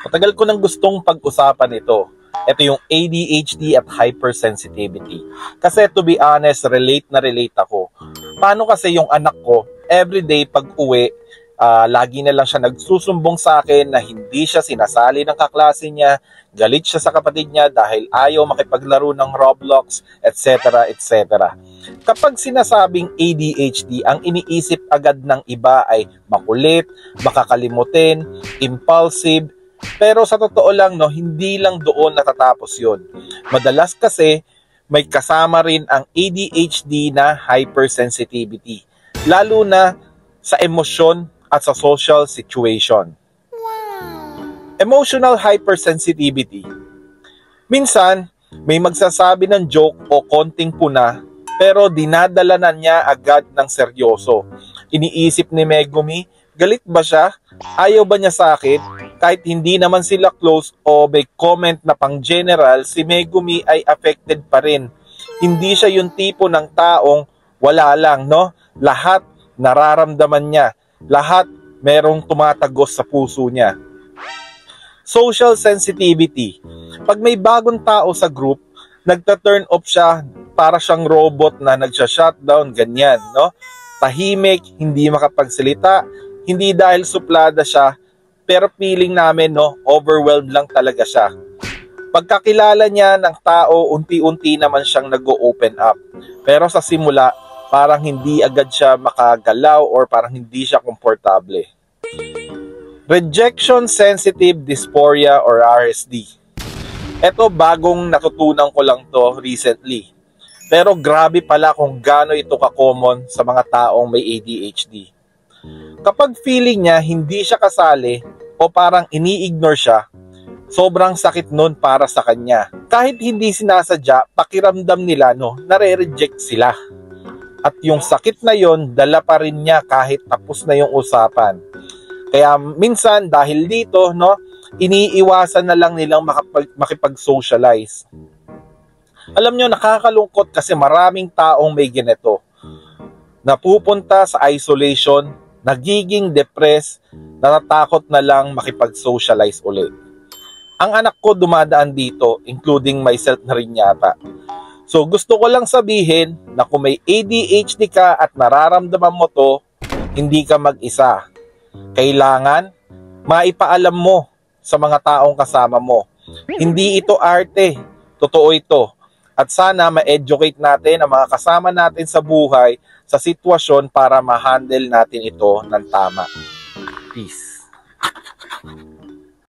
Matagal ko nang gustong pag-usapan ito. Ito yung ADHD at hypersensitivity. Kasi to be honest, relate na relate ako. Paano kasi yung anak ko, everyday pag uwi, lagi na lang siya nagsusumbong sa akin na hindi siya sinasali ng kaklase niya, galit siya sa kapatid niya dahil ayaw makipaglaro ng Roblox, etc. etc. Kapag sinasabing ADHD, ang iniisip agad ng iba ay makulit, makakalimutin, impulsive. Pero sa totoo lang, no, hindi lang doon natatapos yun. Madalas kasi may kasama rin ang ADHD na hypersensitivity, lalo na sa emosyon at sa social situation. Emotional hypersensitivity. Minsan, may magsasabi ng joke o konting puna, pero dinadala na niya agad ng seryoso. Iniisip ni Megumi, galit ba siya? Ayaw ba niya sa akin? Kahit hindi naman sila close o may comment na pang general, si Megumi ay affected pa rin. Hindi siya yung tipo ng taong wala lang, no? Lahat nararamdaman niya. Lahat merong tumatagos sa puso niya. Social sensitivity. Pag may bagong tao sa group, nagta-turn off siya para siyang robot na nagsha-shutdown, ganyan, no? Tahimik, hindi makapagsalita, hindi dahil suplada siya, pero feeling namin, no, overwhelmed lang talaga siya. Pagkakilala niya ng tao, unti-unti naman siyang nag-o-open up. Pero sa simula, parang hindi agad siya makagalaw or parang hindi siya komportable. Rejection Sensitive Dysphoria or RSD. Ito, bagong natutunan ko lang to recently. Pero grabe pala kung gaano ito ka-common sa mga taong may ADHD. Kapag feeling niya hindi siya kasali o parang ini-ignore siya, sobrang sakit nun para sa kanya. Kahit hindi sinasadya, pakiramdam nila, no, nare-reject sila. At yung sakit na yon, dala pa rin niya kahit tapos na yung usapan. Kaya minsan dahil dito, no, iniiwasan na lang nilang makipag-socialize. Alam nyo, nakakalungkot kasi maraming taong may ganito. Napupunta sa isolation, nagiging depressed, natatakot na lang makipag-socialize ulit. Ang anak ko dumadaan dito, including myself na rin yata. So gusto ko lang sabihin na kung may ADHD ka at nararamdaman mo to, hindi ka mag-isa. Kailangan maipaalam mo sa mga taong kasama mo. Hindi ito arte, totoo ito. At sana ma-educate natin ang mga kasama natin sa buhay sa sitwasyon para ma-handle natin ito ng tama. Peace.